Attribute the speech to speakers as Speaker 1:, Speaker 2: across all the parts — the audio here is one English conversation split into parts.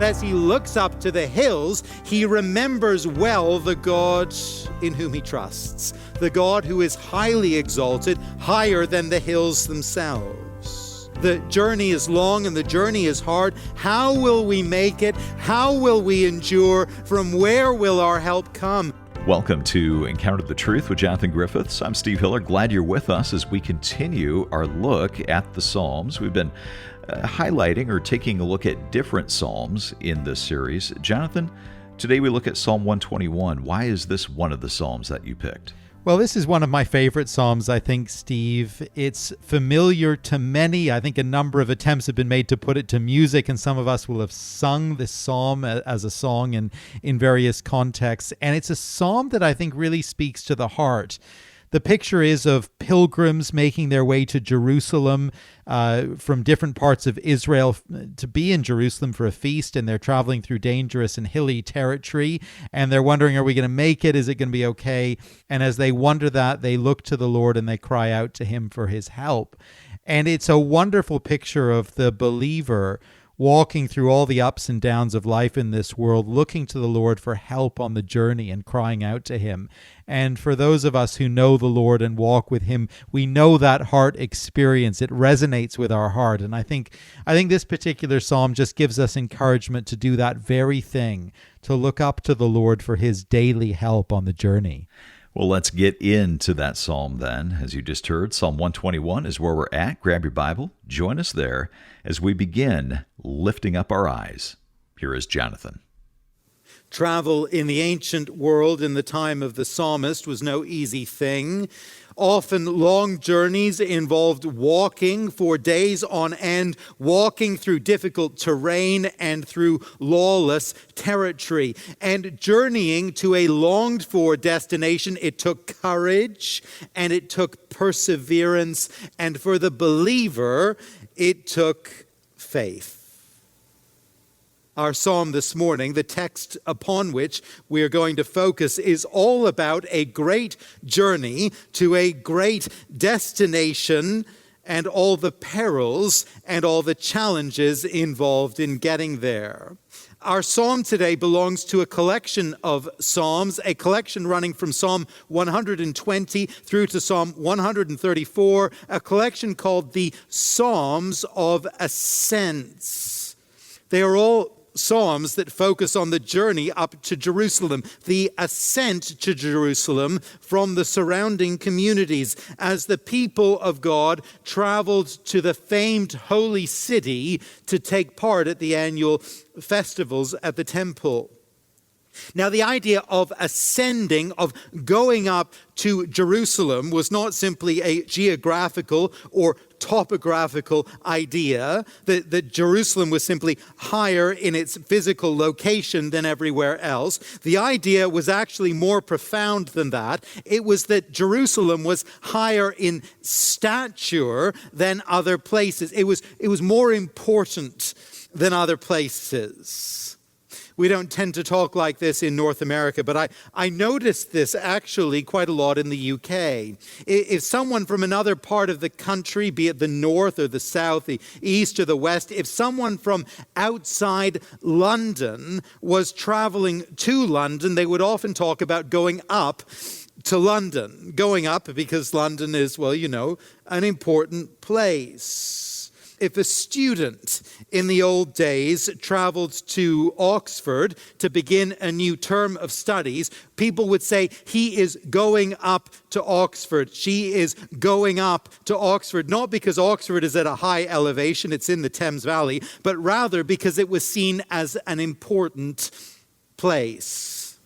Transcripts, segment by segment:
Speaker 1: As he looks up to the hills, he remembers well the God in whom he trusts, the God who is highly exalted, higher than the hills themselves. The journey is long and the journey is hard. How will we make it? How will we endure? From where will our help come?
Speaker 2: Welcome to Encounter the Truth with Jonathan Griffiths. I'm Steve Hiller. Glad you're with us as we continue our look at the Psalms. We've been highlighting or taking a look at different Psalms in this series. Jonathan, today we look at Psalm 121. Why is this one of the Psalms that you picked?
Speaker 3: Well, this is one of my favorite Psalms, I think, Steve. It's familiar to many. I think a number of attempts have been made to put it to music, and some of us will have sung this Psalm as a song in various contexts. And it's a Psalm that I think really speaks to the heart. The picture is of pilgrims making their way to Jerusalem from different parts of Israel to be in Jerusalem for a feast, and they're traveling through dangerous and hilly territory, and they're wondering, are we going to make it? Is it going to be okay? And as they wonder that, they look to the Lord and they cry out to him for his help. And it's a wonderful picture of the believer walking through all the ups and downs of life in this world, looking to the Lord for help on the journey and crying out to him. And for those of us who know the Lord and walk with him, we know that heart experience. It resonates with our heart. And I think this particular psalm just gives us encouragement to do that very thing, to look up to the Lord for his daily help on the journey.
Speaker 2: Well, let's get into that psalm then. As you just heard, Psalm 121 is where we're at. Grab your Bible, join us there as we begin lifting up our eyes. Here is Jonathan.
Speaker 1: Travel in the ancient world in the time of the psalmist was no easy thing. Often long journeys involved walking for days on end, walking through difficult terrain and through lawless territory. And journeying to a longed-for destination, it took courage and it took perseverance. And for the believer, it took faith. Our psalm this morning, the text upon which we are going to focus, is all about a great journey to a great destination and all the perils and all the challenges involved in getting there. Our psalm today belongs to a collection of psalms, a collection running from Psalm 120 through to Psalm 134, a collection called the Psalms of Ascents. They are all psalms that focus on the journey up to Jerusalem, the ascent to Jerusalem from the surrounding communities, as the people of God traveled to the famed holy city to take part at the annual festivals at the temple. Now, the idea of ascending, of going up to Jerusalem, was not simply a geographical or topographical idea, that Jerusalem was simply higher in its physical location than everywhere else. The idea was actually more profound than that. It was that Jerusalem was higher in stature than other places. It was more important than other places. We don't tend to talk like this in North America, but I noticed this actually quite a lot in the UK. If someone from another part of the country, be it the north or the south, the east or the west, if someone from outside London was traveling to London, they would often talk about going up to London. Going up because London is, well, an important place. If a student in the old days traveled to Oxford to begin a new term of studies, people would say, he is going up to Oxford. She is going up to Oxford, not because Oxford is at a high elevation, it's in the Thames Valley, but rather because it was seen as an important place.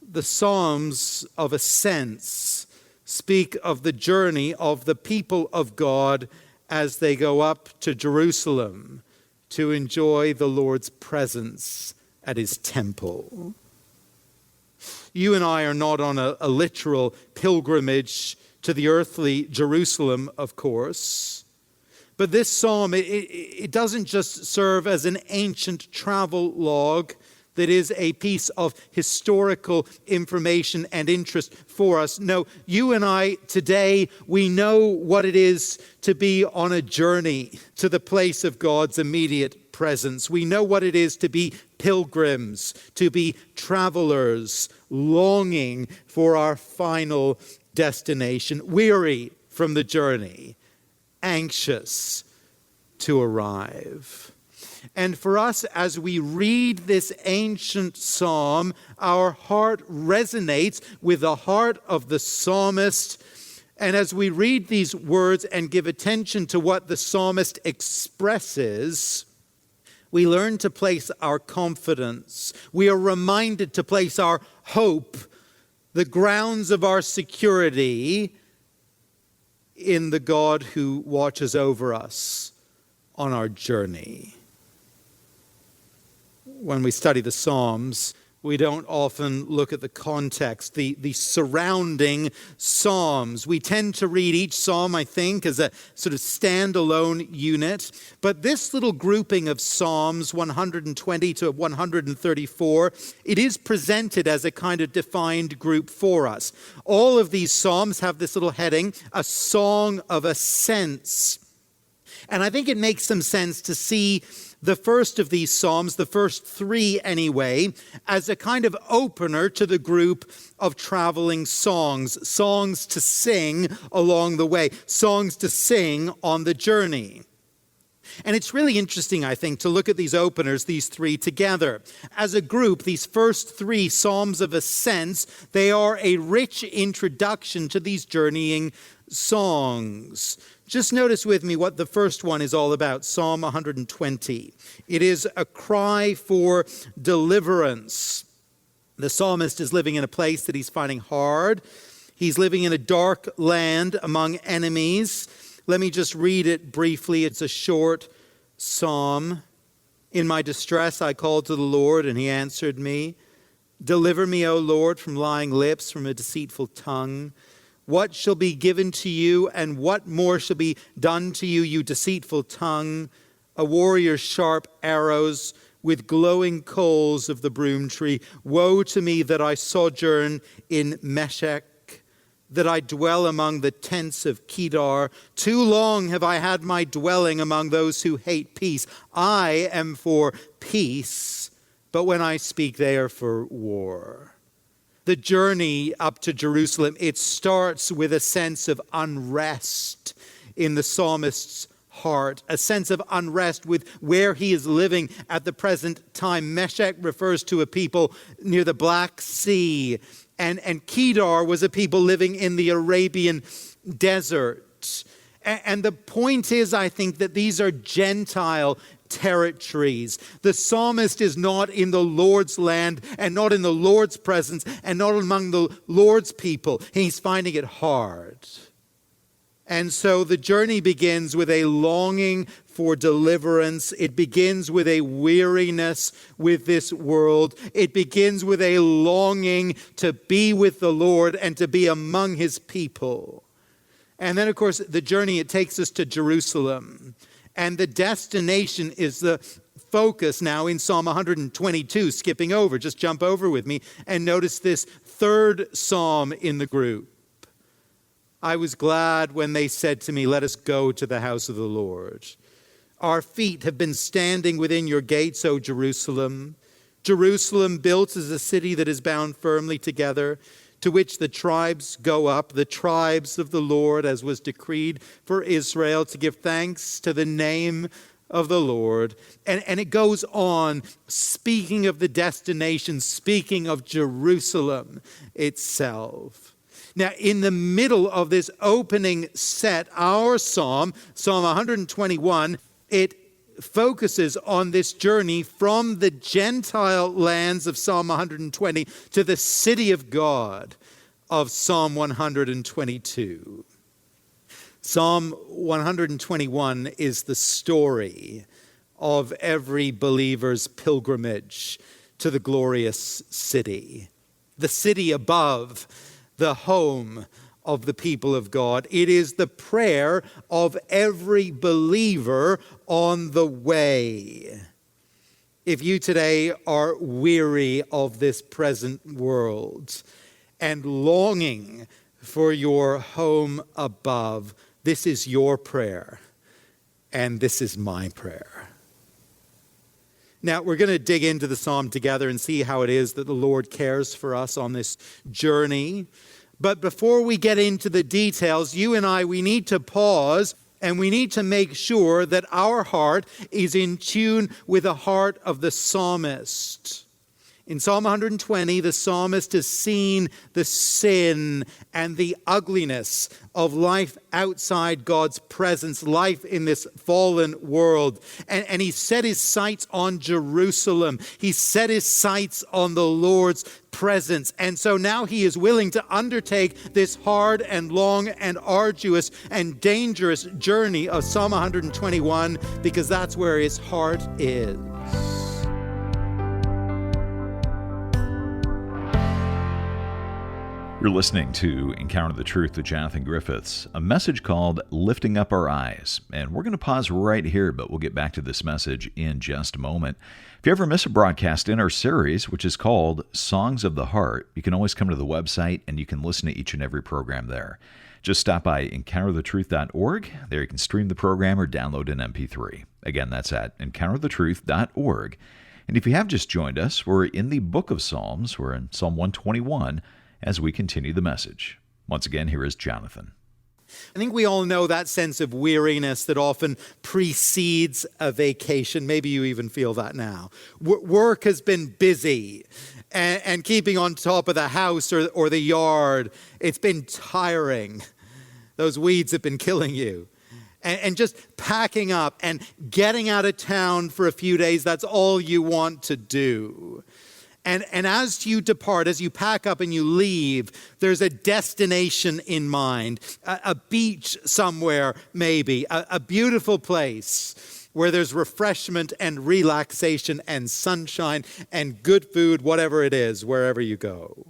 Speaker 1: The Psalms of Ascents speak of the journey of the people of God as they go up to Jerusalem to enjoy the Lord's presence at his temple. You and I are not on a literal pilgrimage to the earthly Jerusalem, of course. But this psalm, it doesn't just serve as an ancient travel log that is a piece of historical information and interest for us. No, you and I today, we know what it is to be on a journey to the place of God's immediate presence. We know what it is to be pilgrims, to be travelers, longing for our final destination, weary from the journey, anxious to arrive. And for us, as we read this ancient psalm, our heart resonates with the heart of the psalmist. And as we read these words and give attention to what the psalmist expresses, we learn to place our confidence. We are reminded to place our hope, the grounds of our security, in the God who watches over us on our journey. When we study the Psalms, we don't often look at the context, the surrounding Psalms. We tend to read each Psalm, I think, as a sort of standalone unit. But this little grouping of Psalms, 120 to 134, it is presented as a kind of defined group for us. All of these Psalms have this little heading, a song of ascents. And I think it makes some sense to see the first of these Psalms, the first three anyway, as a kind of opener to the group of traveling songs, songs to sing along the way, songs to sing on the journey. And it's really interesting, I think, to look at these openers, these three together. As a group, these first three Psalms of Ascents, they are a rich introduction to these journeying songs. Just notice with me what the first one is all about, Psalm 120. It is a cry for deliverance. The psalmist is living in a place that he's finding hard. He's living in a dark land among enemies. Let me just read it briefly. It's a short psalm. In my distress, I called to the Lord, and he answered me. Deliver me, O Lord, from lying lips, from a deceitful tongue. What shall be given to you, and what more shall be done to you, you deceitful tongue? A warrior's sharp arrows with glowing coals of the broom tree. Woe to me that I sojourn in Meshech, that I dwell among the tents of Kedar. Too long have I had my dwelling among those who hate peace. I am for peace, but when I speak, they are for war. The journey up to Jerusalem, it starts with a sense of unrest in the psalmist's heart, a sense of unrest with where he is living at the present time. Meshech refers to a people near the Black Sea, and Kedar was a people living in the Arabian desert. And the point is, I think, that these are Gentile territories. The psalmist is not in the Lord's land and not in the Lord's presence and not among the Lord's people. He's finding it hard. And so the journey begins with a longing for deliverance. It begins with a weariness with this world. It begins with a longing to be with the Lord and to be among his people. And then, of course, the journey, it takes us to Jerusalem. And the destination is the focus now in Psalm 122, skipping over. Just jump over with me and notice this third psalm in the group. I was glad when they said to me, let us go to the house of the Lord. Our feet have been standing within your gates, O Jerusalem. Jerusalem built as a city that is bound firmly together, to which the tribes go up, the tribes of the Lord, as was decreed for Israel, to give thanks to the name of the Lord. And it goes on, speaking of the destination, speaking of Jerusalem itself. Now, in the middle of this opening set, our psalm, Psalm 121, it focuses on this journey from the Gentile lands of Psalm 120 to the city of God of Psalm 122. Psalm 121 is the story of every believer's pilgrimage to the glorious city, the city above, the home of the people of God. It is the prayer of every believer on the way. If you today are weary of this present world and longing for your home above, this is your prayer, and this is my prayer. Now, we're going to dig into the psalm together and see how it is that the Lord cares for us on this journey. But before we get into the details, you and I, we need to pause and we need to make sure that our heart is in tune with the heart of the psalmist. In Psalm 120, the psalmist has seen the sin and the ugliness of life outside God's presence, life in this fallen world. And he set his sights on Jerusalem. He set his sights on the Lord's presence. And so now he is willing to undertake this hard and long and arduous and dangerous journey of Psalm 121 because that's where his heart is.
Speaker 2: You're listening to Encounter the Truth with Jonathan Griffiths, a message called Lifting Up Our Eyes. And we're going to pause right here, but we'll get back to this message in just a moment. If you ever miss a broadcast in our series, which is called Songs of the Heart, you can always come to the website and you can listen to each and every program there. Just stop by encounterthetruth.org. There you can stream the program or download an MP3. Again, that's at encounterthetruth.org. And if you have just joined us, we're in the book of Psalms. We're in Psalm 121. As we continue the message. Once again, here is Jonathan.
Speaker 1: I think we all know that sense of weariness that often precedes a vacation. Maybe you even feel that now. Work has been busy, and keeping on top of the house or the yard, it's been tiring. Those weeds have been killing you. And just packing up and getting out of town for a few days, that's all you want to do. And as you depart, as you pack up and you leave, there's a destination in mind, a beach somewhere maybe, a beautiful place where there's refreshment and relaxation and sunshine and good food, whatever it is, wherever you go.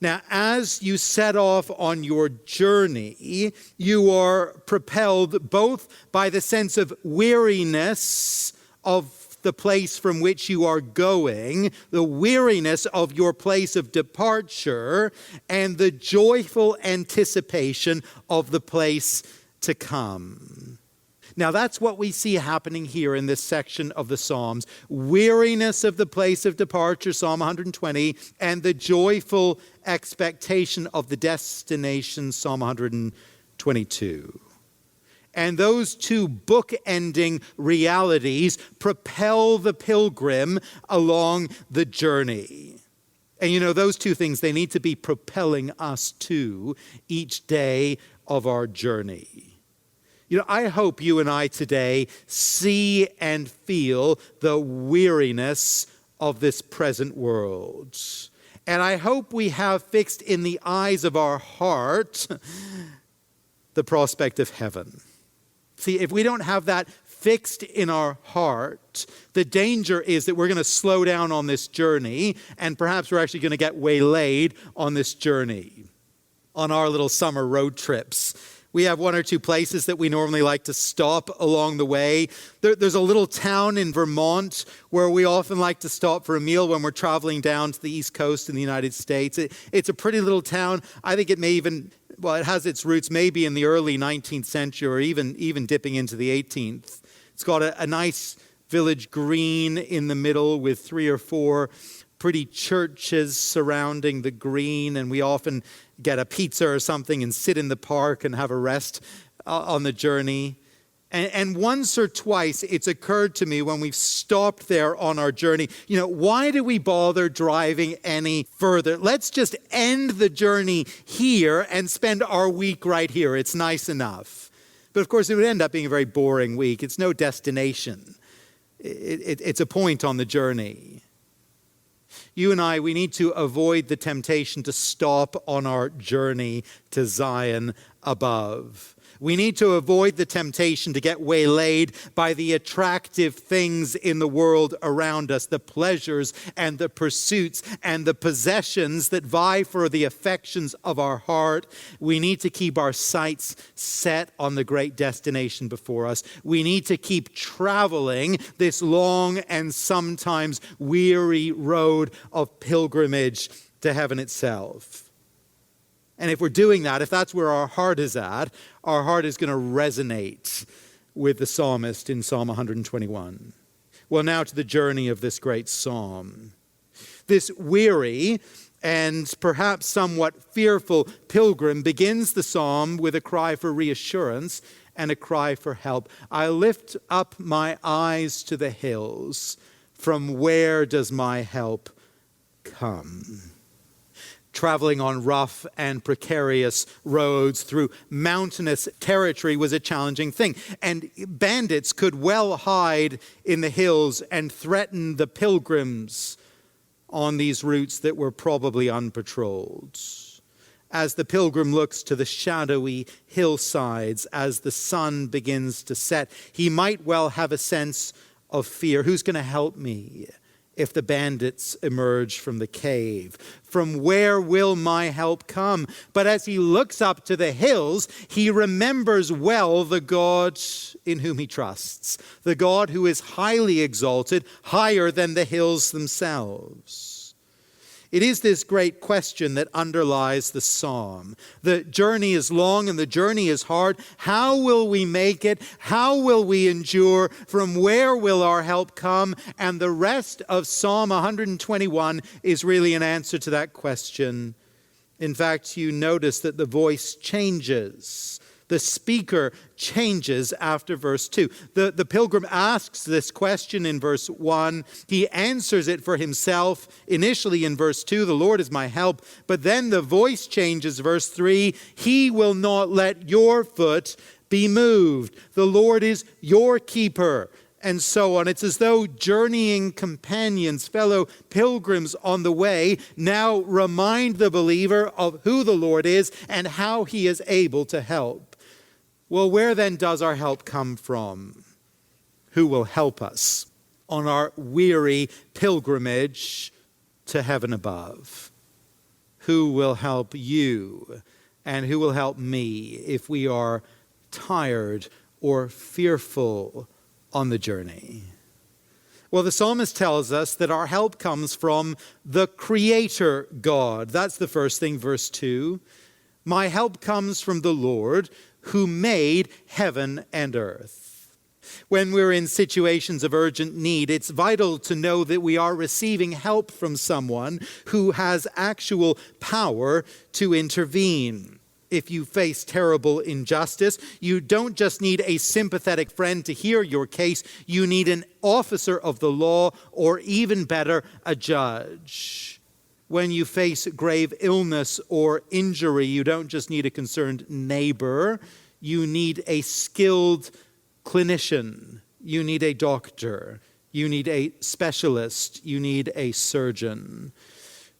Speaker 1: Now, as you set off on your journey, you are propelled both by the sense of weariness of the place from which you are going, the weariness of your place of departure, and the joyful anticipation of the place to come. Now that's what we see happening here in this section of the Psalms. Weariness of the place of departure, Psalm 120, and the joyful expectation of the destination, Psalm 122. And those two book-ending realities propel the pilgrim along the journey. And you know, those two things, they need to be propelling us too each day of our journey. You know, I hope you and I today see and feel the weariness of this present world. And I hope we have fixed in the eyes of our heart the prospect of heaven. See, if we don't have that fixed in our heart, the danger is that we're going to slow down on this journey, and perhaps we're actually going to get waylaid on this journey. On our little summer road trips, we have one or two places that we normally like to stop along the way. There's a little town in Vermont where we often like to stop for a meal when we're traveling down to the East Coast in the United States. It's a pretty little town. I think it may even... Well, it has its roots maybe in the early 19th century or even dipping into the 18th. It's got a nice village green in the middle with 3 or 4 pretty churches surrounding the green, and we often get a pizza or something and sit in the park and have a rest on the journey. And once or twice it's occurred to me when we've stopped there on our journey, you know, why do we bother driving any further? Let's just end the journey here and spend our week right here. It's nice enough. But of course, it would end up being a very boring week. It's no destination. It's a point on the journey. You and I, we need to avoid the temptation to stop on our journey to Zion above. We need to avoid the temptation to get waylaid by the attractive things in the world around us, the pleasures and the pursuits and the possessions that vie for the affections of our heart. We need to keep our sights set on the great destination before us. We need to keep traveling this long and sometimes weary road of pilgrimage to heaven itself. And if we're doing that, if that's where our heart is at, our heart is going to resonate with the psalmist in Psalm 121. Well, now to the journey of this great psalm. This weary and perhaps somewhat fearful pilgrim begins the psalm with a cry for reassurance and a cry for help. I lift up my eyes to the hills. From where does my help come? Traveling on rough and precarious roads through mountainous territory was a challenging thing. And bandits could well hide in the hills and threaten the pilgrims on these routes that were probably unpatrolled. As the pilgrim looks to the shadowy hillsides as the sun begins to set, he might well have a sense of fear. Who's going to help me if the bandits emerge from the cave? From where will my help come? But as he looks up to the hills, he remembers well the God in whom he trusts, the God who is highly exalted, higher than the hills themselves. It is this great question that underlies the psalm. The journey is long and the journey is hard. How will we make it? How will we endure? From where will our help come? And the rest of Psalm 121 is really an answer to that question. In fact, you notice that the voice changes. The speaker changes after verse 2. The pilgrim asks this question in verse 1. He answers it for himself initially in verse 2, the Lord is my help. But then the voice changes, verse 3, He will not let your foot be moved. The Lord is your keeper. And so on. It's as though journeying companions, fellow pilgrims on the way, now remind the believer of who the Lord is and how he is able to help. Well, where then does our help come from? Who will help us on our weary pilgrimage to heaven above? Who will help you and who will help me if we are tired or fearful on the journey? Well, the psalmist tells us that our help comes from the Creator God. That's the first thing, verse 2. My help comes from the Lord who made heaven and earth. When we're in situations of urgent need, it's vital to know that we are receiving help from someone who has actual power to intervene. If you face terrible injustice, you don't just need a sympathetic friend to hear your case. You need an officer of the law, or even better, a judge. When you face grave illness or injury, you don't just need a concerned neighbor. You need a skilled clinician. You need a doctor. You need a specialist. You need a surgeon.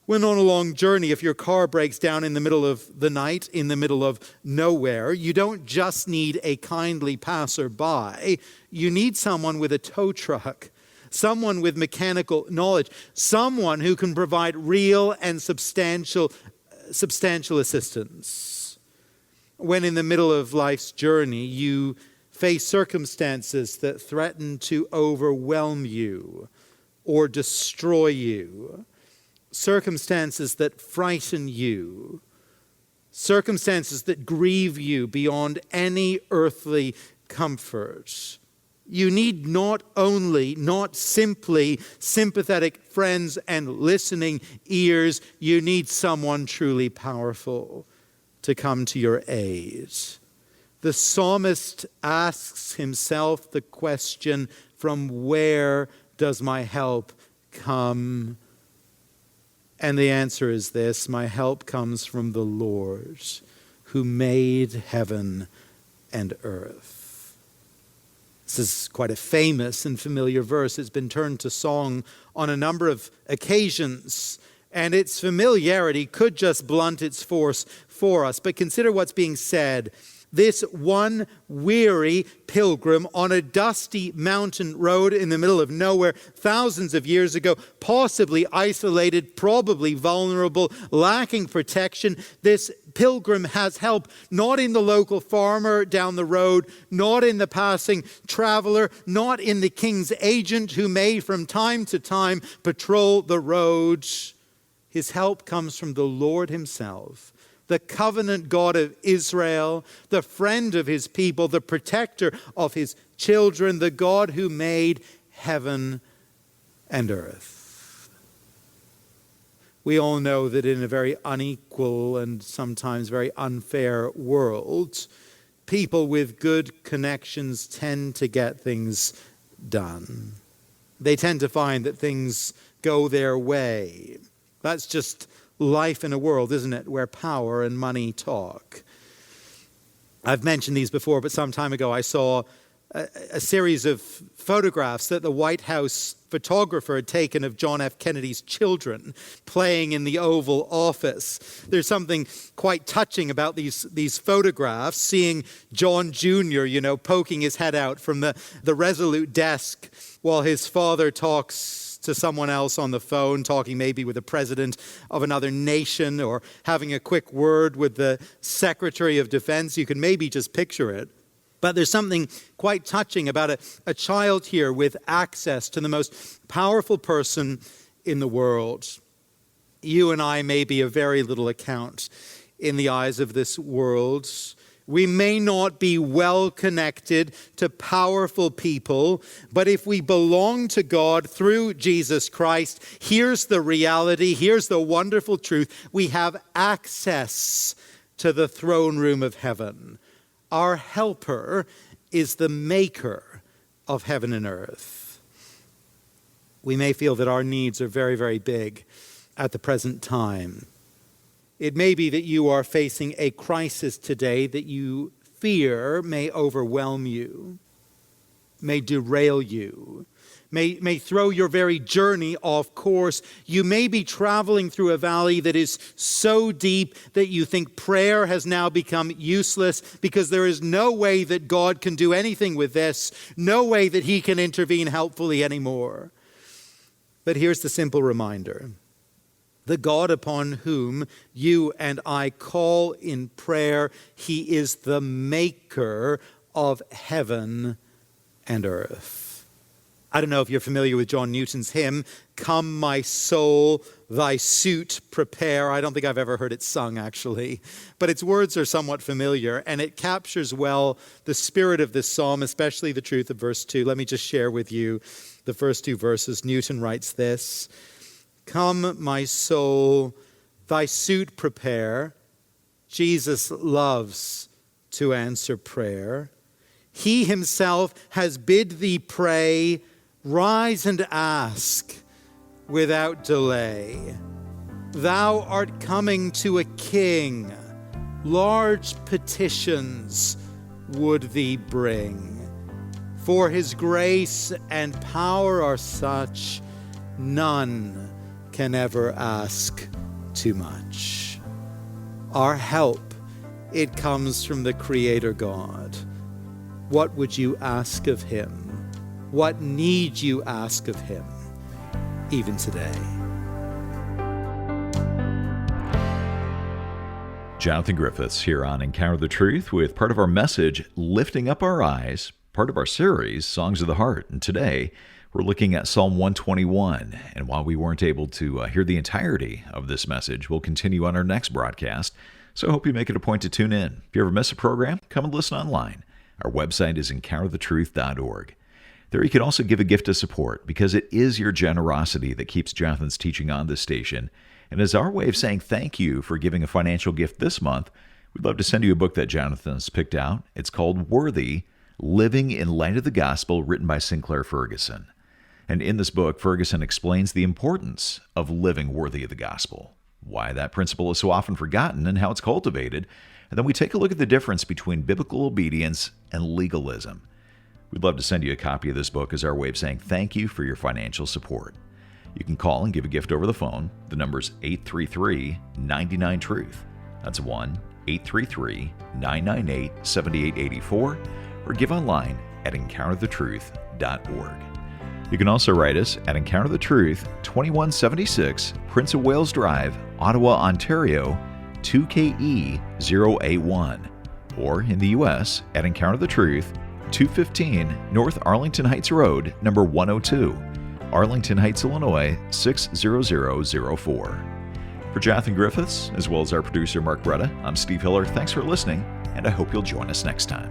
Speaker 1: When on a long journey, if your car breaks down in the middle of the night, in the middle of nowhere, you don't just need a kindly passerby. You need someone with a tow truck, someone with mechanical knowledge, someone who can provide real and substantial assistance. When in the middle of life's journey, you face circumstances that threaten to overwhelm you or destroy you, circumstances that frighten you, circumstances that grieve you beyond any earthly comfort. You need not simply sympathetic friends and listening ears. You need someone truly powerful to come to your aid. The psalmist asks himself the question, from where does my help come? And the answer is this: my help comes from the Lord who made heaven and earth. This is quite a famous and familiar verse. It's been turned to song on a number of occasions, and its familiarity could just blunt its force for us. But consider what's being said. this one weary pilgrim on a dusty mountain road in the middle of nowhere thousands of years ago, possibly isolated, probably vulnerable, lacking protection. This pilgrim has help not in the local farmer down the road, not in the passing traveler, not in the king's agent who may from time to time patrol the roads. His help comes from the Lord himself, the covenant God of Israel, the friend of his people, the protector of his children, the God who made heaven and earth. We all know that in a very unequal and sometimes very unfair world, people with good connections tend to get things done. They tend to find that things go their way. That's just life in a world, isn't it, where power and money talk. I've mentioned these before, but some time ago I saw a series of photographs that the White House photographer had taken of John F. Kennedy's children playing in the Oval Office. There's something quite touching about these photographs, seeing John Jr., poking his head out from the resolute desk while his father talks to someone else on the phone, talking maybe with the president of another nation or having a quick word with the Secretary of Defense. You can maybe just picture it. But there's something quite touching about a child here with access to the most powerful person in the world. You and I may be of very little account in the eyes of this world. We may not be well connected to powerful people, but if we belong to God through Jesus Christ, here's the reality, here's the wonderful truth. We have access to the throne room of heaven. Our helper is the maker of heaven and earth. We may feel that our needs are very, very big at the present time. It may be that you are facing a crisis today that you fear may overwhelm you, may derail you, may throw your very journey off course. You may be traveling through a valley that is so deep that you think prayer has now become useless because there is no way that God can do anything with this, no way that he can intervene helpfully anymore. But here's the simple reminder. The God upon whom you and I call in prayer, he is the maker of heaven and earth. I don't know if you're familiar with John Newton's hymn, "Come my soul, thy suit prepare." I don't think I've ever heard it sung, actually. But its words are somewhat familiar, and it captures well the spirit of this psalm, especially the truth of verse 2. Let me just share with you the first two verses. Newton writes this: "Come, my soul, thy suit prepare." Jesus loves to answer prayer. He himself has bid thee pray, rise and ask without delay. Thou art coming to a king, large petitions would thee bring. For his grace and power are such, none can ever ask too much. Our help, it comes from the Creator God. What would you ask of him? What need you ask of him, even today?
Speaker 2: Jonathan Griffiths here on Encounter the Truth with part of our message, Lifting Up Our Eyes, part of our series, Songs of the Heart. And today, we're looking at Psalm 121. And while we weren't able to hear the entirety of this message, we'll continue on our next broadcast. So I hope you make it a point to tune in. If you ever miss a program, come and listen online. Our website is encounterthetruth.org. There you can also give a gift of support because it is your generosity that keeps Jonathan's teaching on this station. And as our way of saying thank you for giving a financial gift this month, we'd love to send you a book that Jonathan's picked out. It's called Worthy, Living in Light of the Gospel, written by Sinclair Ferguson. And in this book, Ferguson explains the importance of living worthy of the gospel, why that principle is so often forgotten and how it's cultivated. And then we take a look at the difference between biblical obedience and legalism. We'd love to send you a copy of this book as our way of saying thank you for your financial support. You can call and give a gift over the phone. The number's 833-99-TRUTH. That's 833-998-7884 or give online at encounterthetruth.org. You can also write us at Encounter the Truth, 2176 Prince of Wales Drive, Ottawa, Ontario, 2KE0A1, or in the U.S. at Encounter the Truth, 215 North Arlington Heights Road, number 102, Arlington Heights, Illinois, 60004. For Jonathan Griffiths, as well as our producer Mark Bretta, I'm Steve Hiller. Thanks for listening, and I hope you'll join us next time.